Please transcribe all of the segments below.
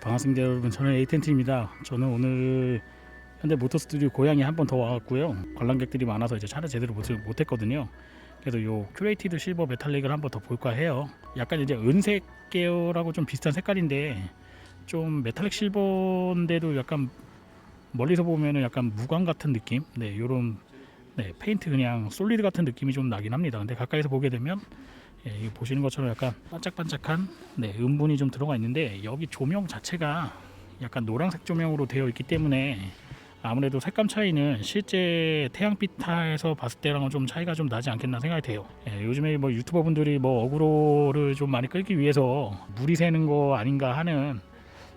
반갑습니다 여러분. 저는 에이텐트입니다. 저는 오늘 현대 모터스튜디오 고양이 한 번 더 와갖고요, 관람객들이 많아서 이제 차를 제대로 못했거든요. 그래서 요 큐레이티드 실버 메탈릭을 한 번 더 볼까 해요. 약간 이제 은색 계열하고 좀 비슷한 색깔인데 좀 메탈릭 실버인데도 약간 멀리서 보면은 약간 무광 같은 느낌, 네 요런, 네 페인트 그냥 솔리드 같은 느낌이 좀 나긴 합니다. 근데 가까이서 보게 되면 이거 보시는 것처럼 약간 반짝반짝한, 네 음분이 좀 들어가 있는데, 여기 조명 자체가 약간 노란색 조명으로 되어 있기 때문에 아무래도 색감 차이는 실제 태양빛에서 봤을 때랑은 좀 차이가 좀 나지 않겠나 생각이 돼요. 요즘에 뭐 유튜버 분들이 뭐 어그로를 좀 많이 끌기 위해서 물이 새는 거 아닌가 하는,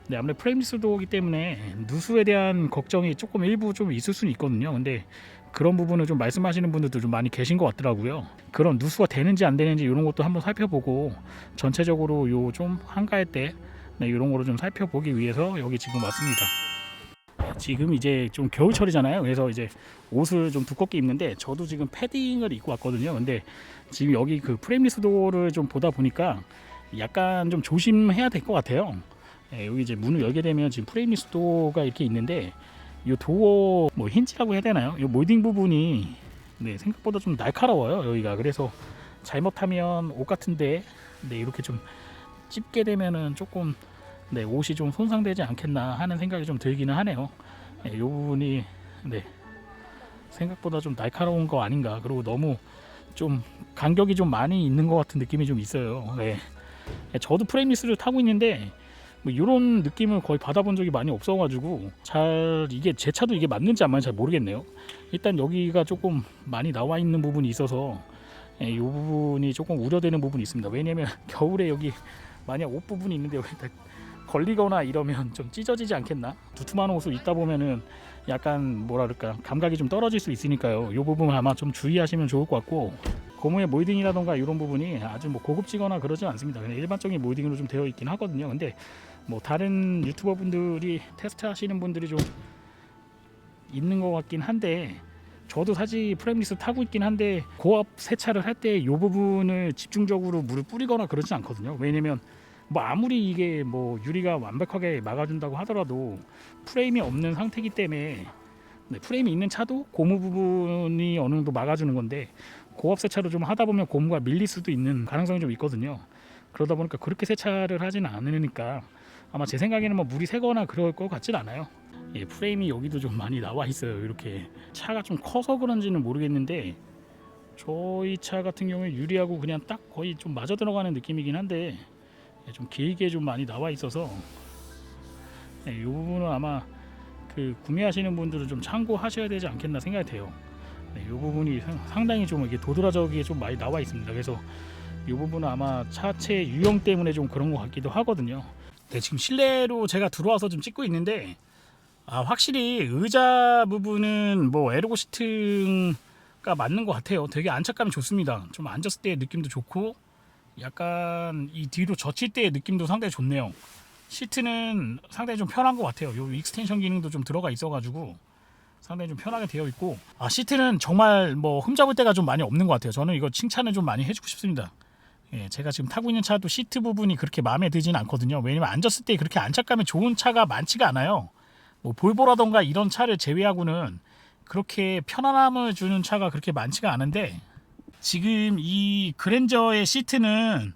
네, 아무래도 프레임리스도기 때문에 누수에 대한 걱정이 조금 일부 좀 있을 수는 있거든요. 근데 그런 부분을 좀 말씀하시는 분들도 좀 많이 계신 것 같더라고요. 그런 누수가 되는지 안 되는지 이런 것도 한번 살펴보고, 전체적으로 요 좀 한가할 때, 네, 이런 거를 좀 살펴보기 위해서 여기 지금 왔습니다. 지금 이제 좀 겨울철이잖아요. 그래서 이제 옷을 좀 두껍게 입는데, 저도 지금 패딩을 입고 왔거든요. 근데 지금 여기 그 프레임리스도를 좀 보다 보니까 약간 좀 조심해야 될 것 같아요. 여기 이제 문을 열게 되면 지금 프레임리스도가 이렇게 있는데, 이 도어 뭐 힌지라고 해야 되나요? 이 몰딩 부분이, 네, 생각보다 좀 날카로워요 여기가. 그래서 잘못하면 옷 같은데, 네, 이렇게 좀 찝게 되면은 조금, 네, 옷이 좀 손상되지 않겠나 하는 생각이 좀 들기는 하네요. 이 부분이, 네, 생각보다 좀 날카로운 거 아닌가. 그리고 너무 좀 간격이 좀 많이 있는 것 같은 느낌이 좀 있어요. 네. 저도 프레임리스를 타고 있는데 뭐 이런 느낌을 거의 받아본 적이 많이 없어가지고 잘, 이게 제 차도 이게 맞는지 안 맞는지 잘 모르겠네요. 일단 여기가 조금 많이 나와 있는 부분이 있어서 이 부분이 조금 우려되는 부분이 있습니다. 왜냐면 겨울에 여기 만약 옷 부분이 있는데 여기 걸리거나 이러면 좀 찢어지지 않겠나. 두툼한 옷을 입다 보면은 약간 뭐랄까 감각이 좀 떨어질 수 있으니까요. 이 부분 아마 좀 주의하시면 좋을 것 같고, 고무의 몰딩이라던가 이런 부분이 아주 뭐 고급지거나 그러지 않습니다. 그냥 일반적인 몰딩으로 좀 되어 있긴 하거든요. 근데 뭐 다른 유튜버 분들이 테스트 하시는 분들이 좀 있는 것 같긴 한데, 저도 사실 프레임리스 타고 있긴 한데 고압 세차를 할 때 이 부분을 집중적으로 물을 뿌리거나 그러진 않거든요. 왜냐면 뭐 아무리 이게 뭐 유리가 완벽하게 막아준다고 하더라도 프레임이 없는 상태이기 때문에, 네, 프레임이 있는 차도 고무 부분이 어느 정도 막아주는 건데, 고압 세차를 좀 하다 보면 고무가 밀릴 수도 있는 가능성이 좀 있거든요. 그러다 보니까 그렇게 세차를 하지는 않으니까 아마 제 생각에는 뭐 물이 새거나 그럴 것 같진 않아요. 예, 프레임이 여기도 좀 많이 나와 있어요. 이렇게 차가 좀 커서 그런지는 모르겠는데 저희 차 같은 경우에 유리하고 그냥 딱 거의 좀 맞아 들어가는 느낌이긴 한데, 예, 좀 길게 좀 많이 나와 있어서, 예, 이 부분은 아마 그 구매하시는 분들은 좀 참고하셔야 되지 않겠나 생각이 돼요. 네, 이 부분이 상당히 좀 이게 도드라져기에 좀 많이 나와 있습니다. 그래서 이 부분은 아마 차체 유형 때문에 좀 그런 것 같기도 하거든요. 네, 지금 실내로 제가 들어와서 좀 찍고 있는데, 확실히 의자 부분은 뭐 에르고 시트가 맞는 것 같아요. 되게 안착감이 좋습니다. 좀 앉았을 때의 느낌도 좋고, 약간 이 뒤로 젖힐 때의 느낌도 상당히 좋네요. 시트는 상당히 좀 편한 것 같아요. 요 익스텐션 기능도 좀 들어가 있어가지고 상당히 좀 편하게 되어 있고, 시트는 정말 뭐 흠잡을 때가 좀 많이 없는 것 같아요. 저는 이거 칭찬을 좀 많이 해주고 싶습니다. 예, 제가 지금 타고 있는 차도 시트 부분이 그렇게 마음에 들진 않거든요. 왜냐면 앉았을 때 그렇게 안착감이 좋은 차가 많지가 않아요. 뭐 볼보라던가 이런 차를 제외하고는 그렇게 편안함을 주는 차가 그렇게 많지가 않은데, 지금 이 그랜저의 시트는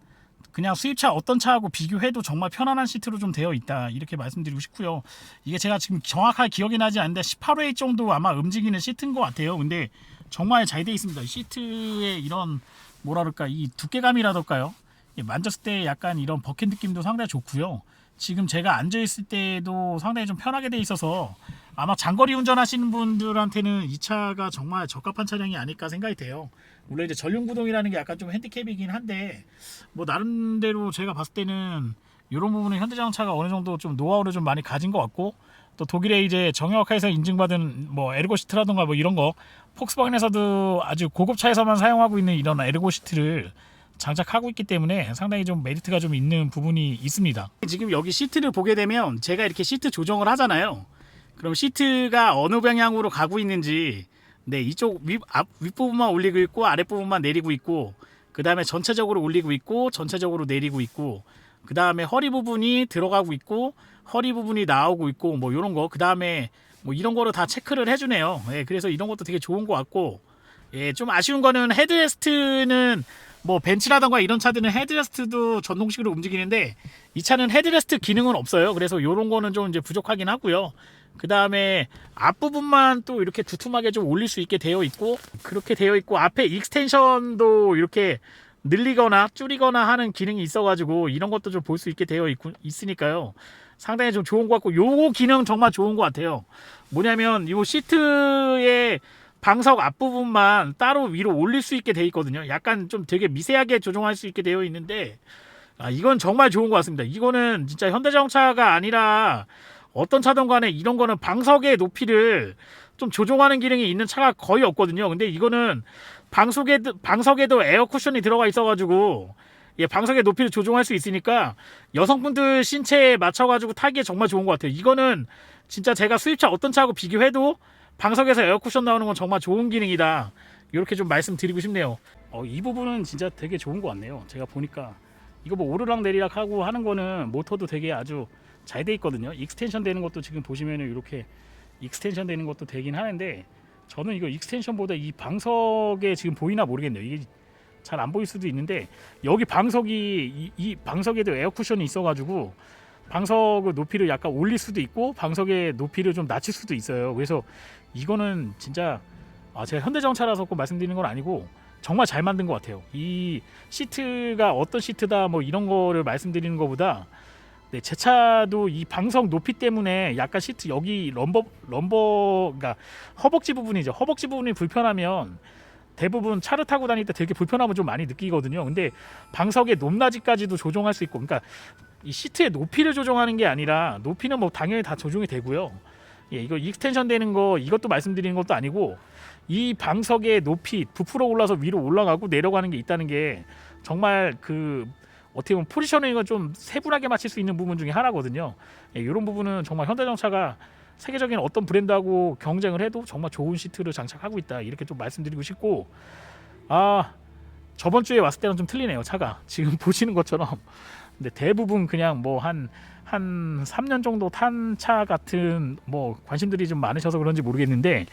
그냥 수입차 어떤 차하고 비교해도 정말 편안한 시트로 좀 되어 있다, 이렇게 말씀드리고 싶고요. 이게 제가 지금 정확하게 기억이 나지 않는데 18회 정도 아마 움직이는 시트인 것 같아요. 근데 정말 잘 되어 있습니다. 시트의 이런 뭐랄까 이 두께감이라던가요, 만졌을 때 약간 이런 버킷 느낌도 상당히 좋고요. 지금 제가 앉아있을 때도 상당히 좀 편하게 되어 있어서 아마 장거리 운전하시는 분들한테는 이 차가 정말 적합한 차량이 아닐까 생각이 돼요. 물론 이제 전륜구동이라는 게 약간 좀 핸디캡이긴 한데, 뭐 나름대로 제가 봤을 때는 이런 부분은 현대자동차가 어느 정도 좀 노하우를 좀 많이 가진 것 같고, 또 독일의 이제 정형외과에서 인증받은 뭐 에르고 시트라던가 뭐 이런 거, 폭스바겐에서도 아주 고급 차에서만 사용하고 있는 이런 에르고 시트를 장착하고 있기 때문에 상당히 좀 메리트가 좀 있는 부분이 있습니다. 지금 여기 시트를 보게 되면 제가 이렇게 시트 조정을 하잖아요. 그럼 시트가 어느 방향으로 가고 있는지, 네, 이쪽 윗부분만 올리고 있고 아랫부분만 내리고 있고, 그 다음에 전체적으로 올리고 있고 전체적으로 내리고 있고, 그 다음에 허리 부분이 들어가고 있고 허리 부분이 나오고 있고 뭐 이런 거, 그 다음에 뭐 이런 거를 다 체크를 해주네요. 예, 그래서 이런 것도 되게 좋은 것 같고, 예, 좀 아쉬운 거는 헤드레스트는 뭐 벤츠라던가 이런 차들은 헤드레스트도 전동식으로 움직이는데 이 차는 헤드레스트 기능은 없어요. 그래서 이런 거는 좀 이제 부족하긴 하고요. 그 다음에 앞부분만 또 이렇게 두툼하게 좀 올릴 수 있게 되어 있고, 그렇게 되어 있고, 앞에 익스텐션도 이렇게 늘리거나 줄이거나 하는 기능이 있어가지고 이런 것도 좀 볼 수 있게 되어 있으니까요. 상당히 좀 좋은 것 같고, 요거 기능 정말 좋은 것 같아요. 뭐냐면 요 시트의 방석 앞부분만 따로 위로 올릴 수 있게 되어 있거든요. 약간 좀 되게 미세하게 조정할 수 있게 되어 있는데, 이건 정말 좋은 것 같습니다. 이거는 진짜 현대자동차가 아니라 어떤 차든 간에 이런 거는 방석의 높이를 좀 조정하는 기능이 있는 차가 거의 없거든요. 근데 이거는 방석에도 에어 쿠션이 들어가 있어가지고, 예, 방석의 높이를 조정할 수 있으니까 여성분들 신체에 맞춰가지고 타기에 정말 좋은 것 같아요. 이거는 진짜 제가 수입차 어떤 차하고 비교해도 방석에서 에어 쿠션 나오는 건 정말 좋은 기능이다, 이렇게 좀 말씀드리고 싶네요. 이 부분은 진짜 되게 좋은 것 같네요. 제가 보니까 이거 뭐 오르락 내리락 하고 하는 거는 모터도 되게 아주 잘 돼 있거든요. 익스텐션 되는 것도 지금 보시면은 이렇게 익스텐션 되는 것도 되긴 하는데, 저는 이거 익스텐션보다 이 방석에 지금 보이나 모르겠네요. 이게 잘 안 보일 수도 있는데, 여기 방석이 이 방석에도 에어 쿠션이 있어가지고 방석의 높이를 약간 올릴 수도 있고 방석의 높이를 좀 낮출 수도 있어요. 그래서 이거는 진짜 제가 현대자동차라서 꼭 말씀드리는 건 아니고 정말 잘 만든 것 같아요. 이 시트가 어떤 시트다 뭐 이런 거를 말씀드리는 것보다, 네, 제 차도 이 방석 높이 때문에 약간 시트 여기 그러니까 허벅지 부분이죠. 허벅지 부분이 불편하면 대부분 차를 타고 다닐 때 되게 불편함을 좀 많이 느끼거든요. 근데 방석의 높낮이까지도 조정할 수 있고, 그러니까 이 시트의 높이를 조정하는 게 아니라, 높이는 뭐 당연히 다 조정이 되고요. 예, 이거 익스텐션 되는 거 이것도 말씀드리는 것도 아니고, 이 방석의 높이 부풀어 올라서 위로 올라가고 내려가는 게 있다는 게 정말 그 어떻게 보면 포지셔닝을 좀 세분하게 맞출 수 있는 부분 중에 하나거든요. 예, 이런 부분은 정말 현대자동차가 세계적인 어떤 브랜드하고 경쟁을 해도 정말 좋은 시트를 장착하고 있다, 이렇게 좀 말씀드리고 싶고, 저번 주에 왔을 때랑 좀 틀리네요. 차가 지금 보시는 것처럼, 근데 대부분 그냥 뭐 한 3년 정도 탄 차 같은, 뭐 관심들이 좀 많으셔서 그런지 모르겠는데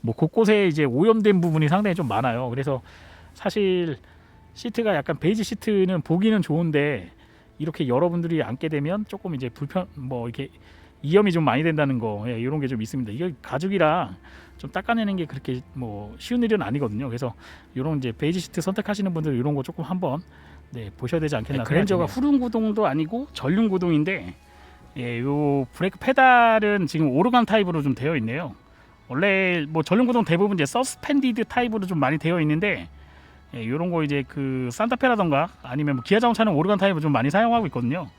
뭐 곳곳에 이제 오염된 부분이 상당히 좀 많아요. 그래서 사실 시트가 약간 베이지 시트는 보기는 좋은데 이렇게 여러분들이 앉게 되면 조금 이제 뭐 이렇게 이염이 좀 많이 된다는 거, 예, 이런 게 좀 있습니다. 이게 가죽이라 좀 닦아내는 게 그렇게 뭐 쉬운 일은 아니거든요. 그래서 이런 이제 베이지 시트 선택하시는 분들 이런 거 조금 한번, 네, 보셔야 되지 않겠나. 그랜저가 후륜 구동도 아니고 전륜 구동인데, 예, 요 브레이크 페달은 지금 오르간 타입으로 좀 되어 있네요. 원래 뭐 전륜 구동 대부분 이제 서스펜디드 타입으로 좀 많이 되어 있는데, 예, 이런 거 이제 그 산타페라던가 아니면 뭐 기아 자동차는 오르간 타입을 좀 많이 사용하고 있거든요.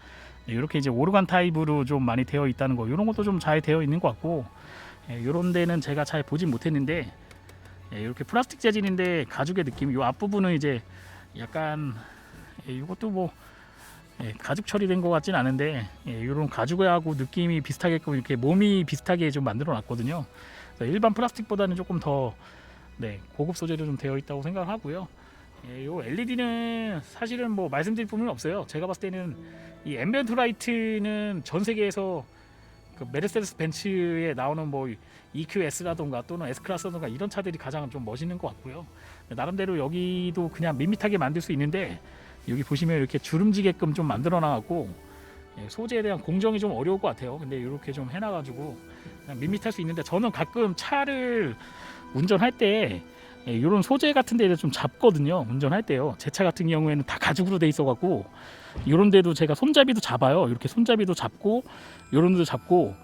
이렇게 이제 오르간 타입으로 좀 많이 되어 있다는 거, 이런 것도 좀 잘 되어 있는 것 같고, 이런 데는 제가 잘 보진 못했는데, 이렇게 플라스틱 재질인데 가죽의 느낌, 이 앞부분은 이제 약간, 이것도 뭐 가죽 처리된 것 같진 않은데, 이런 가죽하고 느낌이 비슷하게끔 이렇게 몸이 비슷하게 좀 만들어 놨거든요. 일반 플라스틱보다는 조금 더, 네, 고급 소재로 좀 되어 있다고 생각하고요. 요 LED는 사실은 뭐 말씀드릴 부분은 없어요. 제가 봤을 때는 이 앰비언트 라이트는 전 세계에서 그 메르세데스 벤츠에 나오는 뭐 EQS라던가 또는 S클래스라던가 이런 차들이 가장 좀 멋있는 것 같고요. 나름대로 여기도 그냥 밋밋하게 만들 수 있는데, 여기 보시면 이렇게 주름지게끔 좀 만들어 놔갖고, 소재에 대한 공정이 좀 어려울 것 같아요. 근데 이렇게 좀 해놔가지고 그냥 밋밋할 수 있는데, 저는 가끔 차를 운전할 때 이런 소재 같은 데를 좀 잡거든요. 운전할 때요. 제 차 같은 경우에는 다 가죽으로 돼 있어갖고 이런 데도 제가 손잡이도 잡아요. 이렇게 손잡이도 잡고 이런 데도 잡고,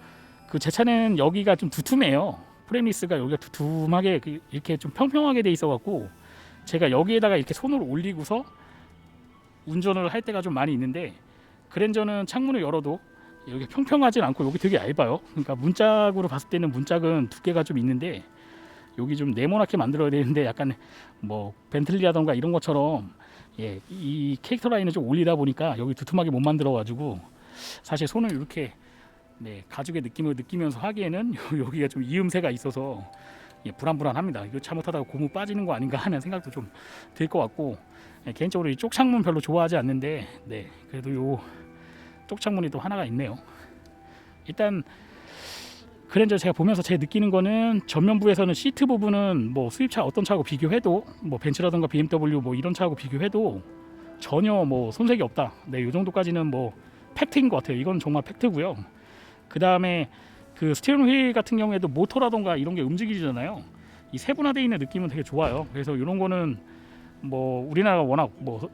그 제 차는 여기가 좀 두툼해요. 프레임리스가 여기가 두툼하게 이렇게 좀 평평하게 돼 있어갖고 제가 여기에다가 이렇게 손을 올리고서 운전을 할 때가 좀 많이 있는데, 그랜저는 창문을 열어도 여기 평평하진 않고 여기 되게 얇아요. 그러니까 문짝으로 봤을 때는 문짝은 두께가 좀 있는데 여기 좀 네모나게 만들어야 되는데, 약간 뭐 벤틀리라던가 이런 것처럼, 예, 이 캐릭터 라인을 좀 올리다 보니까 여기 두툼하게 못 만들어 가지고 사실 손을 이렇게, 네, 가죽의 느낌을 느끼면서 하기에는 여기가 좀 이음새가 있어서, 예, 불안불안합니다. 이거 잘못하다가 고무 빠지는 거 아닌가 하는 생각도 좀 들 것 같고, 개인적으로 이쪽 창문 별로 좋아하지 않는데, 네, 그래도 요 쪽창문이 또 하나가 있네요. 일단 그랜저 제가 보면서 제 느끼는 거는 전면부에서는 시트 부분은 뭐 수입차 어떤 차하고 비교해도 뭐 벤츠라든가 BMW 뭐 이런 차하고 비교해도 전혀 뭐 손색이 없다. 네, 이 정도까지는 뭐 팩트인 것 같아요. 이건 정말 팩트고요. 그 다음에 그 스티어링 휠 같은 경우에도 모터라던가 이런 게 움직이잖아요. 이 세분화되어 있는 느낌은 되게 좋아요. 그래서 이런 거는 뭐 우리나라가 워낙 뭐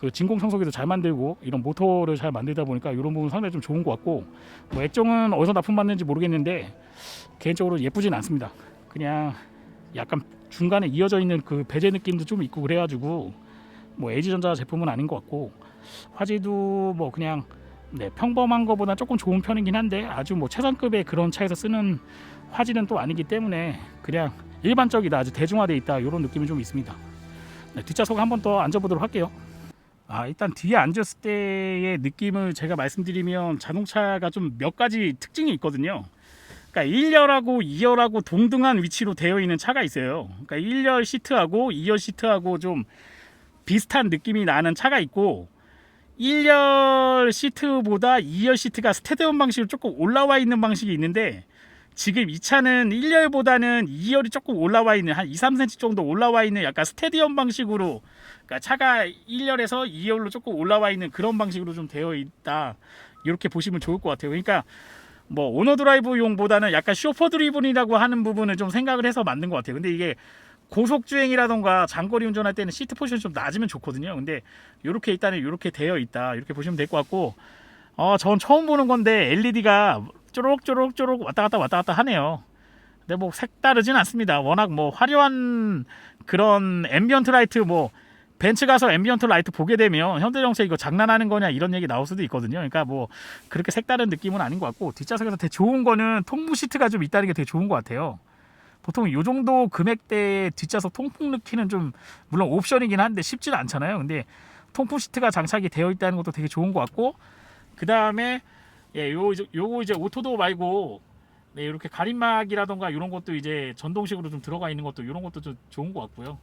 그 진공 청소기도 잘 만들고 이런 모터를 잘 만들다 보니까 이런 부분 상당히 좀 좋은 것 같고, 뭐 액정은 어디서 납품받는지 모르겠는데 개인적으로 예쁘진 않습니다. 그냥 약간 중간에 이어져 있는 그 베제 느낌도 좀 있고 그래가지고 뭐 LG전자 제품은 아닌 것 같고, 화질도 뭐 그냥 네, 평범한 것보다 조금 좋은 편이긴 한데 아주 뭐 최상급의 그런 차에서 쓰는 화질은 또 아니기 때문에 그냥 일반적이다, 아주 대중화되어 있다, 이런 느낌이 좀 있습니다. 네, 뒷좌석 한번 더 앉아보도록 할게요. 일단 뒤에 앉았을 때의 느낌을 제가 말씀드리면 자동차가 좀 몇 가지 특징이 있거든요. 그러니까 1열하고 2열하고 동등한 위치로 되어 있는 차가 있어요. 그러니까 1열 시트하고 2열 시트하고 좀 비슷한 느낌이 나는 차가 있고, 1열 시트보다 2열 시트가 스테디엄 방식으로 조금 올라와 있는 방식이 있는데, 지금 이 차는 1열보다는 2열이 조금 올라와 있는, 한 2-3cm 정도 올라와 있는 약간 스테디엄 방식으로, 그러니까 차가 1열에서 2열로 조금 올라와 있는 그런 방식으로 좀 되어 있다, 이렇게 보시면 좋을 것 같아요. 그러니까 뭐 오너 드라이브용보다는 약간 쇼퍼 드리븐이라고 하는 부분을 좀 생각을 해서 만든 것 같아요. 근데 이게 고속 주행이라던가 장거리 운전할 때는 시트 포지션이 좀 낮으면 좋거든요. 근데 이렇게 일단은 이렇게 되어 있다, 이렇게 보시면 될 것 같고, 전 처음 보는 건데 LED가 쪼록쪼록쪼록 왔다 갔다 하네요. 근데 뭐 색다르진 않습니다. 워낙 뭐 화려한 그런 앰비언트 라이트, 뭐 벤츠 가서 앰비언트 라이트 보게 되면 현대자동차 이거 장난하는 거냐 이런 얘기 나올 수도 있거든요. 그러니까 뭐 그렇게 색다른 느낌은 아닌 것 같고, 뒷좌석에서 되게 좋은 거는 통풍 시트가 좀 있다는 게 되게 좋은 것 같아요. 보통 이 정도 금액대에 뒷좌석 통풍 넣기는 좀 물론 옵션이긴 한데 쉽지는 않잖아요. 근데 통풍 시트가 장착이 되어 있다는 것도 되게 좋은 것 같고, 그 다음에 요거 이제 오토도 말고 네, 이렇게 가림막이라던가 이런 것도 이제 전동식으로 좀 들어가 있는 것도, 이런 것도 좀 좋은 것 같고요.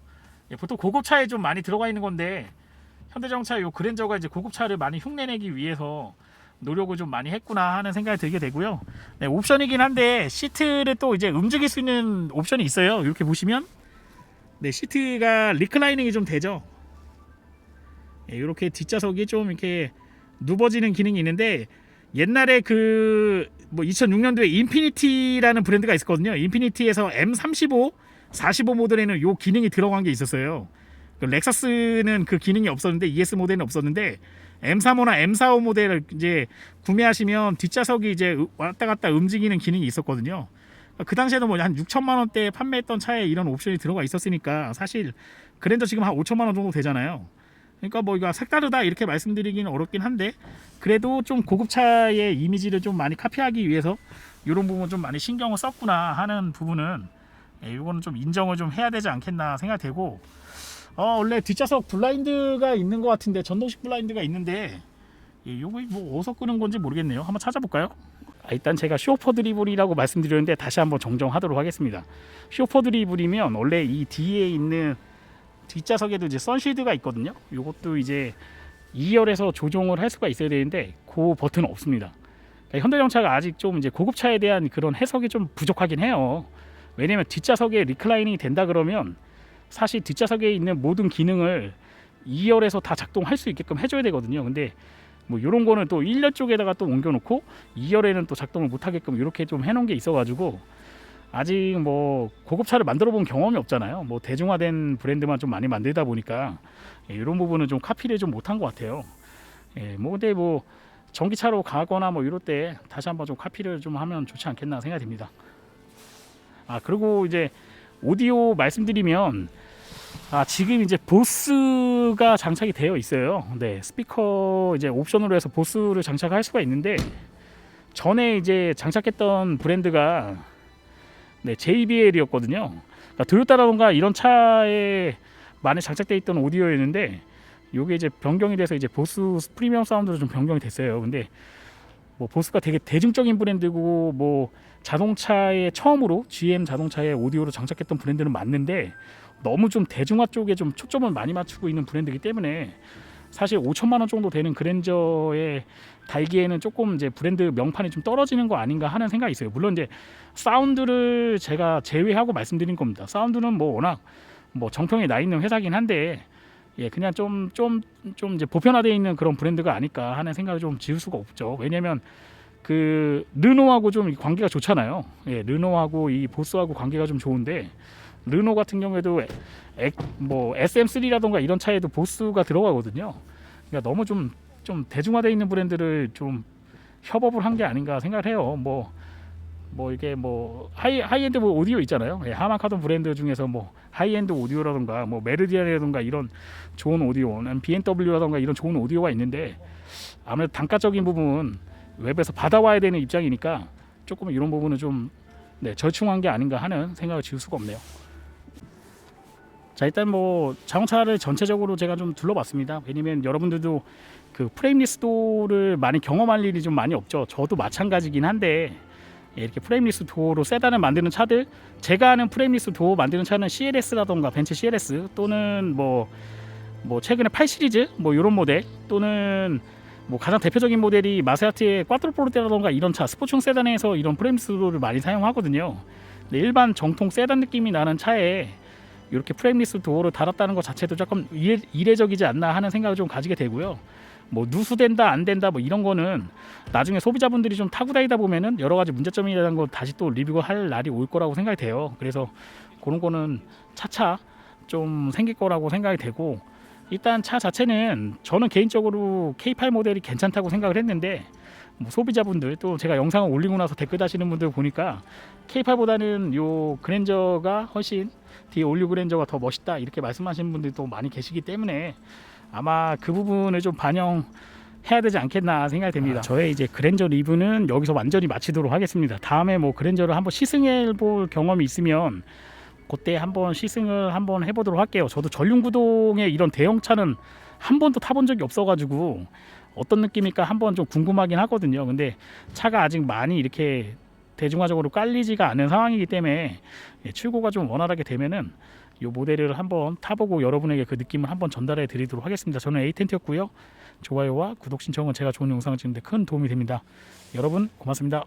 보통 고급차에 좀 많이 들어가 있는 건데 현대자동차 요 그랜저가 이제 고급차를 많이 흉내내기 위해서 노력을 좀 많이 했구나 하는 생각이 들게 되고요. 네, 옵션이긴 한데 시트를 또 이제 움직일 수 있는 옵션이 있어요. 이렇게 보시면 네, 시트가 리클라이닝이 좀 되죠. 네, 이렇게 뒷좌석이 좀 이렇게 누워지는 기능이 있는데, 옛날에 그 뭐 2006년도에 인피니티라는 브랜드가 있었거든요. 인피니티에서 M35, 45 모델에는 요 기능이 들어간 게 있었어요. 렉서스는 그 기능이 없었는데, ES 모델은 없었는데 M35나 M45 모델을 이제 구매하시면 뒷좌석이 이제 왔다 갔다 움직이는 기능이 있었거든요. 그 당시에도 뭐 한 6천만 원대에 판매했던 차에 이런 옵션이 들어가 있었으니까 사실 그랜저 지금 한 5천만 원 정도 되잖아요. 그러니까 뭐 이거 색다르다 이렇게 말씀드리기는 어렵긴 한데, 그래도 좀 고급차의 이미지를 좀 많이 카피하기 위해서 이런 부분 좀 많이 신경을 썼구나 하는 부분은 이거는 좀 인정을 좀 해야 되지 않겠나 생각되고, 원래 뒷좌석 블라인드가 있는 것 같은데, 전동식 블라인드가 있는데 이거 뭐 어디서 끄는 건지 모르겠네요. 한번 찾아볼까요? 일단 제가 쇼퍼 드리블이라고 말씀드렸는데 다시 한번 정정하도록 하겠습니다. 쇼퍼 드리블이면 원래 이 뒤에 있는 뒷좌석에도 이제 선실드가 있거든요. 이것도 이제 2열에서 조종을 할 수가 있어야 되는데 그 버튼은 없습니다. 그러니까 현대자동차가 아직 좀 이제 고급차에 대한 그런 해석이 좀 부족하긴 해요. 왜냐면 뒷좌석에 리클라이닝이 된다 그러면 사실 뒷좌석에 있는 모든 기능을 2열에서 다 작동할 수 있게끔 해줘야 되거든요. 근데 뭐 이런 거는 또 1열 쪽에다가 또 옮겨놓고 2열에는 또 작동을 못하게끔 이렇게 좀 해놓은 게 있어가지고, 아직 뭐 고급차를 만들어 본 경험이 없잖아요. 뭐 대중화된 브랜드만 좀 많이 만들다 보니까 이런 부분은 좀 카피를 좀 못한 것 같아요. 뭐 근데 뭐 전기차로 가거나 뭐 이럴 때 다시 한번 좀 카피를 좀 하면 좋지 않겠나 생각이 듭니다. 그리고 이제 오디오 말씀드리면, 지금 이제 보스가 장착이 되어 있어요. 네, 스피커 이제 옵션으로 해서 보스를 장착할 수가 있는데, 전에 이제 장착했던 브랜드가 네, JBL이었거든요. 그러니까 토요타라던가 이런 차에 많이 장착되어 있던 오디오였는데, 이게 이제 변경이 돼서 이제 보스 프리미엄 사운드로 좀 변경이 됐어요. 근데 뭐 보스가 되게 대중적인 브랜드고, 뭐 자동차에 처음으로 GM 자동차에 오디오로 장착했던 브랜드는 맞는데 너무 좀 대중화 쪽에 좀 초점을 많이 맞추고 있는 브랜드이기 때문에 사실 5천만 원 정도 되는 그랜저에 달기에는 조금 이제 브랜드 명판이 좀 떨어지는 거 아닌가 하는 생각이 있어요. 물론 이제 사운드를 제가 제외하고 말씀드린 겁니다. 사운드는 뭐 워낙 뭐 정평에 나 있는 회사긴 한데 예, 그냥 좀 이제 보편화되어 있는 그런 브랜드가 아닐까 하는 생각을 좀 지울 수가 없죠. 왜냐면 그 르노하고 좀 관계가 좋잖아요. 예, 르노하고 이 보스하고 관계가 좀 좋은데 르노 같은 경우에도 뭐 SM3라던가 이런 차에도 보스가 들어가거든요. 그러니까 너무 좀 대중화되어 있는 브랜드를 좀 협업을 한 게 아닌가 생각을 해요. 뭐 이게 뭐 하이엔드 뭐 오디오 있잖아요. 예, 하마카돈 브랜드 중에서 뭐 하이엔드 오디오라던가 뭐 메르디안이라던가 이런 좋은 오디오, BMW라던가 이런 좋은 오디오가 있는데 아무래도 단가적인 부분 웹에서 받아와야 되는 입장이니까 조금 이런 부분은 좀 절충한 게 아닌가 하는 생각을 지울 수가 없네요. 자, 일단 뭐 자동차를 전체적으로 제가 좀 둘러봤습니다. 왜냐면 여러분들도 그 프레임리스 도어를 많이 경험할 일이 좀 많이 없죠. 저도 마찬가지긴 한데 이렇게 프레임리스 도어로 세단을 만드는 차들, 제가 아는 프레임리스 도어 만드는 차는 CLS라던가 벤츠 CLS 또는 뭐 최근에 8 시리즈 뭐 이런 모델 또는 뭐 가장 대표적인 모델이 마세라티의 꽈트로포르테라던가 이런 차 스포츠용 세단에서 이런 프레임리스 도어를 많이 사용하거든요. 근데 일반 정통 세단 느낌이 나는 차에 이렇게 프레임리스 도어를 달았다는 것 자체도 조금 이례적이지 않나 하는 생각을 좀 가지게 되고요. 뭐 누수된다 안 된다 뭐 이런 거는 나중에 소비자분들이 좀 타고 다니다 보면은 여러 가지 문제점이라는 거 다시 또 리뷰를 할 날이 올 거라고 생각이 돼요. 그래서 그런 거는 차차 좀 생길 거라고 생각이 되고, 일단 차 자체는 저는 개인적으로 K8 모델이 괜찮다고 생각을 했는데 뭐 소비자분들 또 제가 영상을 올리고 나서 댓글 다시는 분들 보니까 K8보다는 요 그랜저가 훨씬 뒤에 올류 그랜저가 더 멋있다 이렇게 말씀하시는 분들도 많이 계시기 때문에 아마 그 부분을 좀 반영해야 되지 않겠나 생각이 됩니다. 저의 이제 그랜저 리뷰는 여기서 완전히 마치도록 하겠습니다. 다음에 뭐 그랜저를 한번 시승해 볼 경험이 있으면 그때 한번 시승을 한번 해보도록 할게요. 저도 전륜구동의 이런 대형차는 한 번도 타본 적이 없어가지고 어떤 느낌일까 한번 좀 궁금하긴 하거든요. 근데 차가 아직 많이 이렇게 대중화적으로 깔리지가 않은 상황이기 때문에 출고가 좀 원활하게 되면은 이 모델을 한번 타보고 여러분에게 그 느낌을 한번 전달해 드리도록 하겠습니다. 저는 에이텐트였고요. 좋아요와 구독 신청은 제가 좋은 영상을 찍는데 큰 도움이 됩니다. 여러분 고맙습니다.